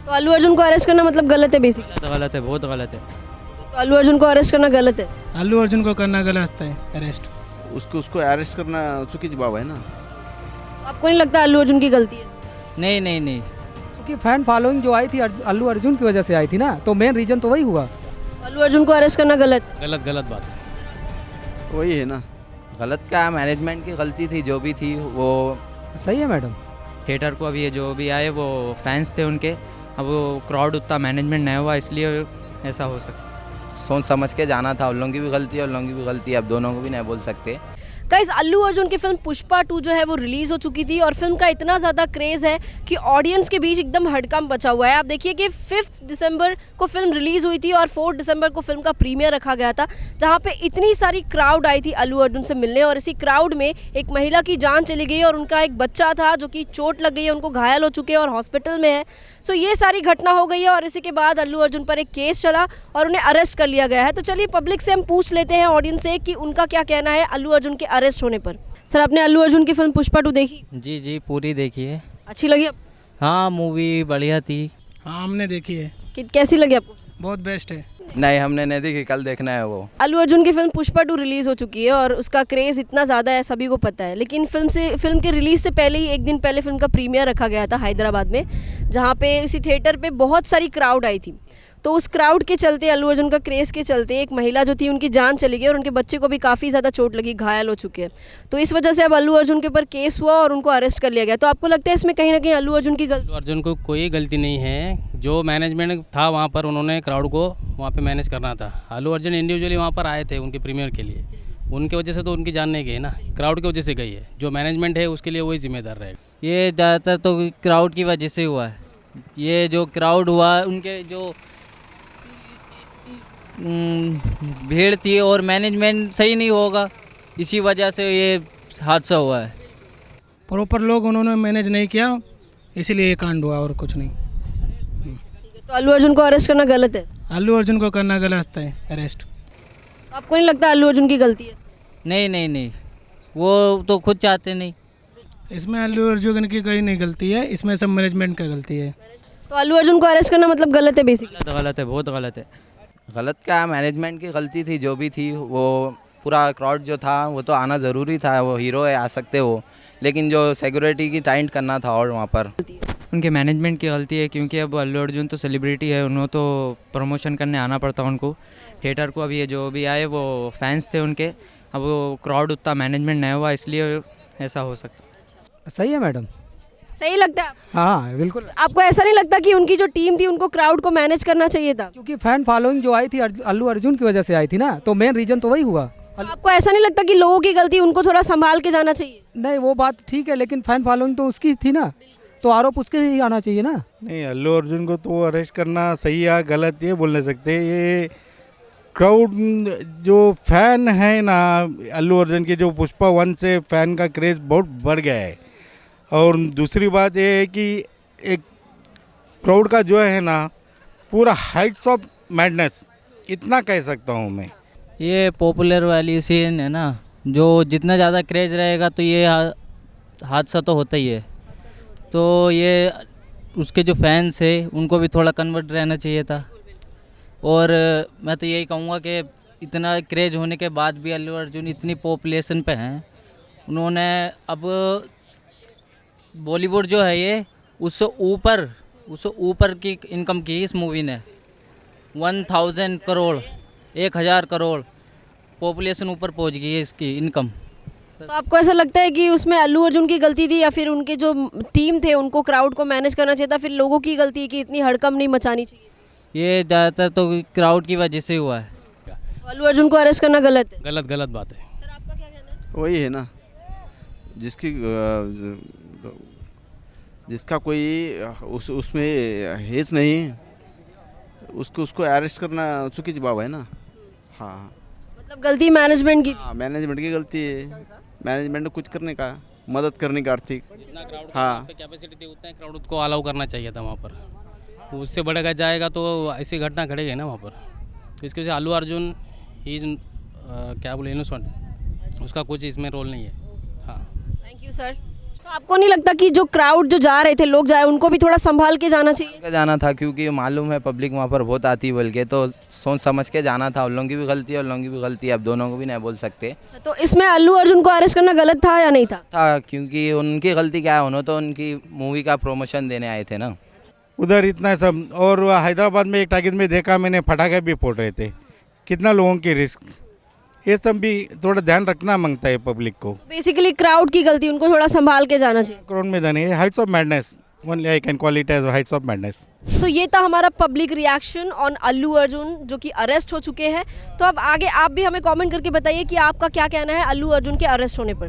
तो अल्लू अर्जुन को अरेस्ट करना मतलब गलत है बेसिकली। गलत है, बहुत गलत है। तो अल्लू अर्जुन को अरेस्ट करना गलत है। अल्लू अर्जुन को करना गलत है अरेस्ट। उसको अरेस्ट करना चुकीची बाब आहे ना। आपको नहीं लगता अल्लू अर्जुन की गलती है? नहीं नहीं नहीं, क्योंकि फैन फॉलोइंग जो आई थी अल्लू अर्जुन की वजह से आई थी ना, तो मेन रीजन तो वही हुआ। अल्लू अर्जुन को अरेस्ट करना गलत है। गलत गलत बात है। वही है ना। गलत क्या, मैनेजमेंट की गलती थी, जो भी थी वो सही है मैडम। थिएटर को अभी ये जो भी आए वो फैंस थे उनके, अब वो क्राउड उतना मैनेजमेंट नहीं हुआ इसलिए ऐसा हो सकता है। सोच समझ के जाना था। उन लोगों की भी गलती है, उन लोगों की भी गलती है, अब दोनों को भी नहीं बोल सकते। गाइस, अल्लू अर्जुन की फिल्म पुष्पा 2 जो है वो रिलीज़ हो चुकी थी और फिल्म का इतना ज़्यादा क्रेज़ है कि ऑडियंस के बीच एकदम हड़कंप बचा हुआ है। आप देखिए कि 5 दिसंबर को फिल्म रिलीज़ हुई थी और 4 दिसंबर को फिल्म का प्रीमियर रखा गया था, जहां पे इतनी सारी क्राउड आई थी अल्लू अर्जुन से मिलने। और इसी क्राउड में एक महिला की जान चली गई और उनका एक बच्चा था जो कि चोट लग गई है, उनको घायल हो चुके हैं और हॉस्पिटल में है। सो ये सारी घटना हो गई है और इसी के बाद अल्लू अर्जुन पर एक केस चला और उन्हें अरेस्ट कर लिया गया है। तो चलिए पब्लिक से हम पूछ लेते हैं, ऑडियंस से, कि उनका क्या कहना है अल्लू अर्जुन के अरेस्ट होने पर। सर, आपने अल्लू अर्जुन की फिल्म पुष्पा 2 देखी? जी जी, पूरी देखी है। अच्छी लगी आपको? हाँ, मूवी बढ़िया थी। हाँ, हमने देखी है, कैसी लगी आपको? बहुत बेस्ट है। नहीं, हमने नहीं देखी, कल देखना है वो। अल्लू अर्जुन की फिल्म पुष्पा 2 रिलीज़ हो चुकी है और उसका क्रेज़ इतना ज़्यादा है, सभी को पता है। लेकिन फिल्म के रिलीज़ से पहले ही एक दिन पहले फिल्म का प्रीमियर रखा गया था हैदराबाद में, जहाँ पे इसी थिएटर पे बहुत सारी क्राउड आई थी। तो उस क्राउड के चलते, अल्लू अर्जुन का क्रेज़ के चलते, एक महिला जो थी उनकी जान चली गई और उनके बच्चे को भी काफ़ी ज़्यादा चोट लगी, घायल हो चुके हैं। तो इस वजह से अब अल्लू अर्जुन के ऊपर केस हुआ और उनको अरेस्ट कर लिया गया। तो आपको लगता है इसमें कहीं ना कहीं अल्लू अर्जुन की गलती? अल्लू अर्जुन को कोई गलती नहीं है। जो मैनेजमेंट था वहाँ पर, उन्होंने क्राउड को वहाँ पे मैनेज करना था। अल्लू अर्जुन इंडिविजुअली वहाँ पर आए थे उनके प्रीमियर के लिए, उनके वजह से तो उनकी जान नहीं गई ना, क्राउड की वजह से गई है। जो मैनेजमेंट है उसके लिए वही जिम्मेदार रहेगा। ये ज़्यादातर तो क्राउड की वजह से हुआ है। ये जो क्राउड हुआ, उनके जो भीड़ थी और मैनेजमेंट सही नहीं होगा, इसी वजह से ये हादसा हुआ है। प्रॉपर लोग उन्होंने मैनेज नहीं किया, इसीलिए ये कांड हुआ और कुछ नहीं। तो अल्लू अर्जुन को अरेस्ट करना गलत है? अल्लू अर्जुन को करना गलत है अरेस्ट। आपको नहीं लगता अल्लू अर्जुन की गलती है? नहीं नहीं नहीं, वो तो खुद चाहते नहीं। इसमें अल्लू अर्जुन की कोई नहीं गलती है, इसमें सब मैनेजमेंट का गलती है। तो अल्लू अर्जुन को अरेस्ट करना मतलब गलत है बेसिकली। गलत है, बहुत गलत है। गलत क्या, मैनेजमेंट की गलती थी, जो भी थी वो। पूरा क्राउड जो था वो तो आना ज़रूरी था, वो हीरो है, आ सकते हो, लेकिन जो सिक्योरिटी की टाइट करना था और वहाँ पर उनके मैनेजमेंट की गलती है, क्योंकि अब अल्लू अर्जुन तो सेलिब्रिटी है, उन्होंने तो प्रमोशन करने आना पड़ता उनको थिएटर को। अभी ये जो भी आए वो फैंस थे उनके, अब वो क्राउड उतना मैनेजमेंट नहीं हुआ इसलिए ऐसा हो सकता। सही है मैडम। सही लगता है? हाँ बिल्कुल। आपको ऐसा नहीं लगता कि उनकी जो टीम थी उनको क्राउड को मैनेज करना चाहिए था? क्योंकि फैन फॉलोइंग जो आई थी अल्लू अर्जुन की वजह से आई थी ना, तो मेन रीजन तो वही हुआ। आपको ऐसा नहीं लगता कि लोगों की गलती, उनको थोड़ा संभाल के जाना चाहिए? नहीं, वो बात ठीक है, लेकिन फैन फॉलोइंग तो उसकी थी ना, तो आरोप उसके ही आना चाहिए ना। नहीं, अल्लू अर्जुन को तो अरेस्ट करना सही या गलत ये बोल नहीं सकते। ये क्राउड जो फैन है ना अल्लू अर्जुन के, जो पुष्पा 1 से फैन का क्रेज़ बहुत बढ़ गया है। और दूसरी बात ये है कि एक क्राउड का जो है ना पूरा हाइट्स ऑफ मैडनेस, इतना कह सकता हूँ मैं। ये पॉपुलर वाली सीन है ना, जो जितना ज़्यादा क्रेज रहेगा तो ये हादसा तो होता ही है। तो ये उसके जो फैंस है उनको भी थोड़ा कन्वर्ट रहना चाहिए था। और मैं तो यही कहूँगा कि इतना क्रेज होने के बाद भी अल्लू अर्जुन इतनी पॉपुलेशन पे हैं, उन्होंने अब बॉलीवुड जो है ये उससे ऊपर की इनकम की इस मूवी ने। 1000 करोड़, 1000 करोड़ पॉपुलेशन ऊपर पहुंच गई है इसकी इनकम। तो आपको ऐसा लगता है कि उसमें अल्लू अर्जुन की गलती थी या फिर उनके जो टीम थे उनको क्राउड को मैनेज करना चाहिए था, फिर लोगों की गलती है कि इतनी हड़कंप नहीं मचानी चाहिए? ये ज़्यादातर तो क्राउड की वजह से हुआ है। तो अल्लू अर्जुन को अरेस्ट करना गलत है? गलत गलत बात है। सर, आपका क्या कहना है? वही है ना। जिसका कोई उसमें हेज नहीं, उसको अरेस्ट करना चुकीची बाब है ना। हाँ, मतलब गलती मैनेजमेंट की? हाँ, मैनेजमेंट की गलती है। मैनेजमेंट ने कुछ करने का, मदद करने का आर्थिक। जितना क्राउड हाँ, कैपेसिटी थी उतना क्राउड को अलाउ करना चाहिए था वहाँ पर। उससे बढ़ेगा जाएगा तो ऐसी घटना घटेगी ना वहाँ पर। तो इसकी वजह से अल्लू अर्जुन ही क्या बोले, इनोसेंट, उसका कुछ इसमें रोल नहीं है। हाँ, थैंक यू सर। तो आपको नहीं लगता कि जो क्राउड जो जा रहे थे, लोग जा रहे, उनको भी थोड़ा संभाल के जाना चाहिए? के जाना था क्योंकि मालूम है पब्लिक वहाँ पर बहुत आती बोल के, तो सोच समझ के जाना था। उन लोगों की भी गलती है, उन लोगों की भी गलती है, अब दोनों को भी नहीं बोल सकते तो इसमें अल्लू अर्जुन को अरेस्ट करना गलत था या नहीं था? क्योंकि उनकी गलती क्या है, उन्होंने तो उनकी मूवी का प्रमोशन देने आए थे ना। उधर इतना सब, और हैदराबाद में एक टागिद में देखा मैंने, पटाखे भी फोड़ रहे थे, कितना लोगों की रिस्क, ये सब भी थोड़ा ध्यान रखना मांगता है पब्लिक को। बेसिकली क्राउड की गलती, उनको थोड़ा संभाल के जाना चाहिए। क्राउड में जाने, heights of madness, only I can call it as heights of madness. So ये था हमारा public reaction on Allu Arjun जो कि अरेस्ट हो चुके हैं। तो अब आगे आप भी हमें कमेंट करके बताइए कि आपका क्या कहना है अल्लू अर्जुन के अरेस्ट होने पर।